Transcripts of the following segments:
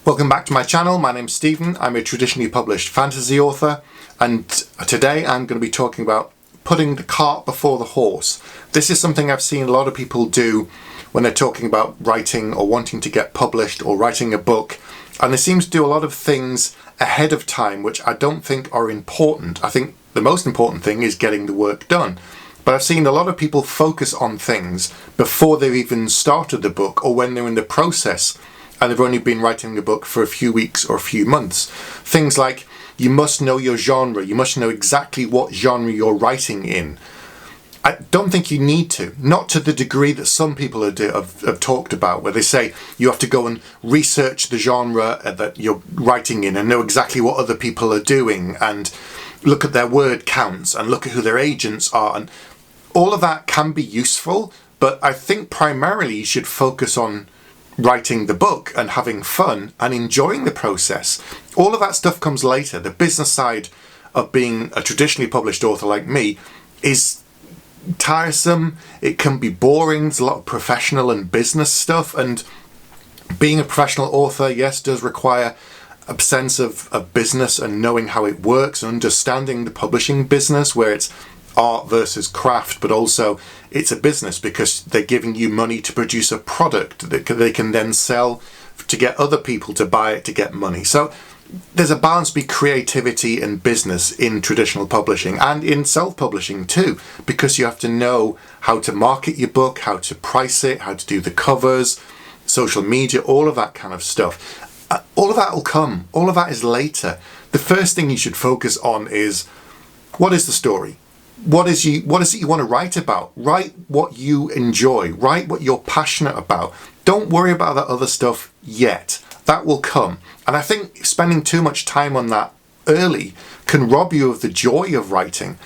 Welcome back to my channel. My name's Stephen. I'm a traditionally published fantasy author, and today I'm going to be talking about putting the cart before the horse. This is something I've seen a lot of people do when they're talking about writing or wanting to get published or writing a book, and they seem to do a lot of things ahead of time which I don't think are important. I think the most important thing is getting the work done. But I've seen a lot of people focus on things before they've even started the book, or when they're in the process and they've only been writing the book for a few weeks or a few months. Things like, you must know your genre, you must know exactly what genre you're writing in. I don't think you need to, not to the degree that some people have talked about, where they say you have to go and research the genre that you're writing in and know exactly what other people are doing and look at their word counts and look at who their agents are. And all of that can be useful, but I think primarily you should focus on writing the book and having fun and enjoying the process. All of that stuff comes later. The business side of being a traditionally published author like me is tiresome. It can be boring. There's a lot of professional and business stuff, and being a professional author, yes, does require a sense of business and knowing how it works and understanding the publishing business, where it's art versus craft, but also it's a business because they're giving you money to produce a product that they can then sell to get other people to buy it to get money. So there's a balance between creativity and business in traditional publishing and in self-publishing too, because you have to know how to market your book, how to price it, how to do the covers, social media, all of that kind of stuff. All of that will come. All of that is later. The first thing you should focus on is, what is the story? What is it you want to write about? Write what you enjoy. Write what you're passionate about. Don't worry about that other stuff yet. That will come. And I think spending too much time on that early can rob you of the joy of writing.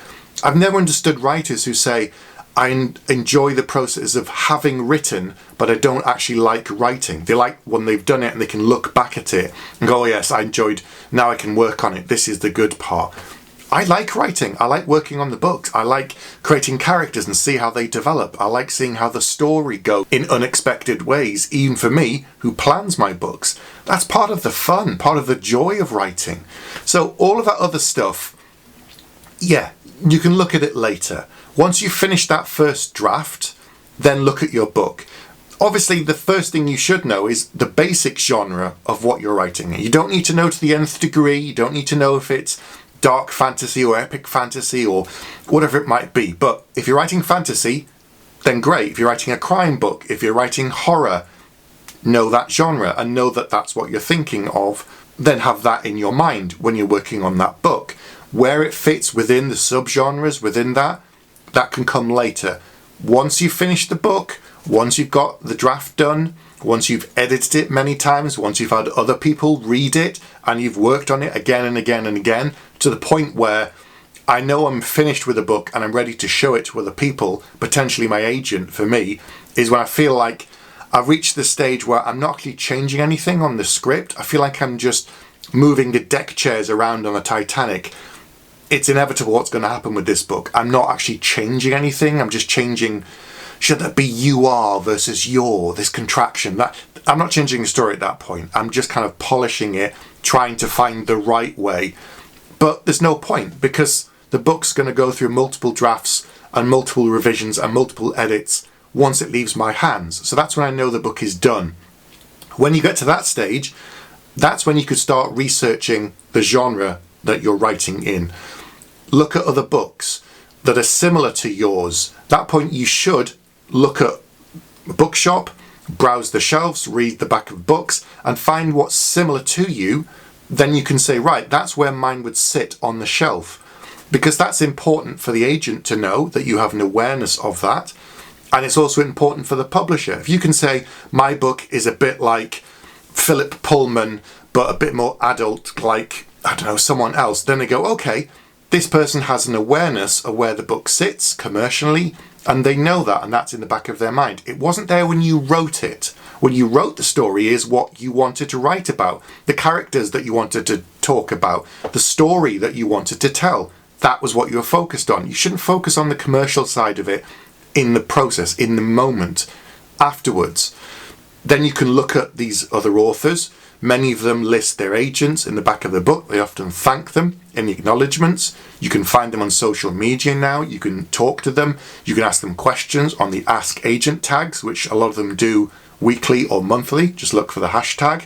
I've never understood writers who say, I enjoy the process of having written, but I don't actually like writing. They like when they've done it and they can look back at it and go, oh yes, I enjoyed, now I can work on it. This is the good part. I like writing. I like working on the books. I like creating characters and see how they develop. I like seeing how the story goes in unexpected ways, even for me, who plans my books. That's part of the fun, part of the joy of writing. So all of that other stuff, yeah, you can look at it later. Once you finish that first draft, then look at your book. Obviously, the first thing you should know is the basic genre of what you're writing. You don't need to know to the nth degree. You don't need to know if it's dark fantasy or epic fantasy or whatever it might be. But if you're writing fantasy, then great. If you're writing a crime book, if you're writing horror, know that genre and know that that's what you're thinking of. Then have that in your mind when you're working on that book. Where it fits within the subgenres within that can come later. Once you've finished the book, once you've got the draft done, once you've edited it many times, once you've had other people read it and you've worked on it again and again and again, to the point where I know I'm finished with a book and I'm ready to show it to other people, potentially my agent for me, is when I feel like I've reached the stage where I'm not actually changing anything on the script. I feel like I'm just moving the deck chairs around on a Titanic. It's inevitable what's going to happen with this book. I'm not actually changing anything. I'm just changing, should that be you are versus your, this contraction. That I'm not changing the story at that point. I'm just kind of polishing it, trying to find the right way. But there's no point, because the book's going to go through multiple drafts and multiple revisions and multiple edits once it leaves my hands. So that's when I know the book is done. When you get to that stage, that's when you could start researching the genre that you're writing in. Look at other books that are similar to yours. At that point you should look at a bookshop, browse the shelves, read the back of books and find what's similar to you. Then you can say, right, that's where mine would sit on the shelf, because that's important for the agent to know that you have an awareness of that. And it's also important for the publisher. If you can say my book is a bit like Philip Pullman, but a bit more adult, like, I don't know, someone else, then they go, okay, this person has an awareness of where the book sits commercially, and they know that, and that's in the back of their mind. It wasn't there when you wrote it. When you wrote the story is what you wanted to write about, the characters that you wanted to talk about, the story that you wanted to tell. That was what you were focused on. You shouldn't focus on the commercial side of it in the process, in the moment, afterwards. Then you can look at these other authors, Many of them list their agents in the back of the book. They often thank them in the acknowledgements. You can find them on social media now. You can talk to them. You can ask them questions on the Ask Agent tags, which a lot of them do weekly or monthly. Just look for the hashtag.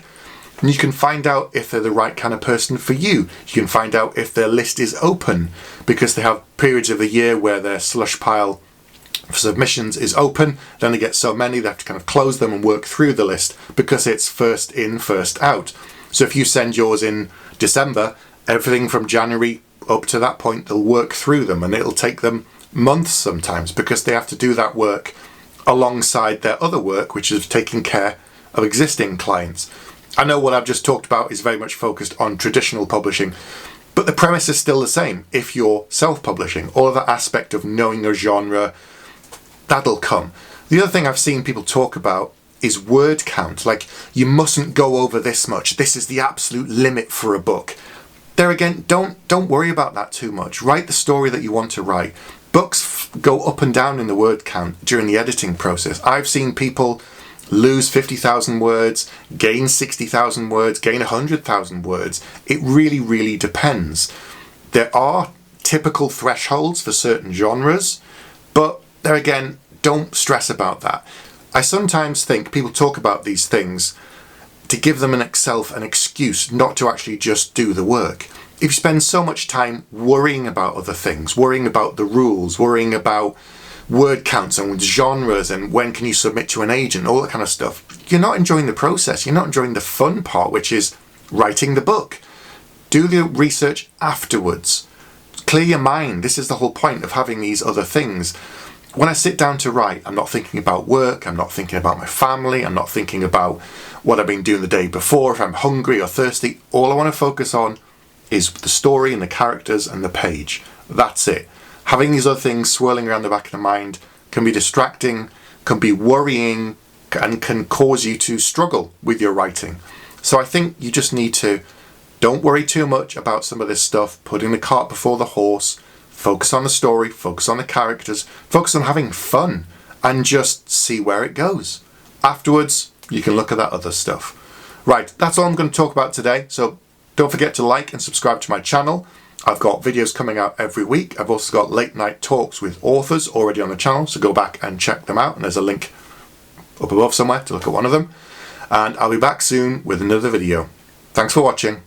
And you can find out if they're the right kind of person for you. You can find out if their list is open, because they have periods of the year where their slush pile for submissions is open. Then they get so many they have to kind of close them and work through the list, because it's first in, first out. So if you send yours in December, everything from January up to that point, they'll work through them, and it'll take them months sometimes, because they have to do that work alongside their other work, which is taking care of existing clients. I know what I've just talked about is very much focused on traditional publishing, but the premise is still the same. If you're self-publishing, all of that aspect of knowing your genre, that'll come. The other thing I've seen people talk about is word count. Like, you mustn't go over this much. This is the absolute limit for a book. There again, don't worry about that too much. Write the story that you want to write. Books go up and down in the word count during the editing process. I've seen people lose 50,000 words, gain 60,000 words, gain 100,000 words. It really, really depends. There are typical thresholds for certain genres, but there again, don't stress about that. I sometimes think people talk about these things to give them an excuse not to actually just do the work. If you spend so much time worrying about other things, worrying about the rules, worrying about word counts and genres and when can you submit to an agent, all that kind of stuff, you're not enjoying the process. You're not enjoying the fun part, which is writing the book. Do the research afterwards. Clear your mind. This is the whole point of having these other things. When I sit down to write, I'm not thinking about work, I'm not thinking about my family, I'm not thinking about what I've been doing the day before, if I'm hungry or thirsty. All I want to focus on is the story and the characters and the page. That's it. Having these other things swirling around the back of the mind can be distracting, can be worrying, and can cause you to struggle with your writing. So I think you just need to don't worry too much about some of this stuff, putting the cart before the horse. Focus on the story, focus on the characters, focus on having fun, and just see where it goes. Afterwards, you can look at that other stuff. Right, that's all I'm going to talk about today. So don't forget to like and subscribe to my channel. I've got videos coming out every week. I've also got late night talks with authors already on the channel, so go back and check them out. And there's a link up above somewhere to look at one of them. And I'll be back soon with another video. Thanks for watching.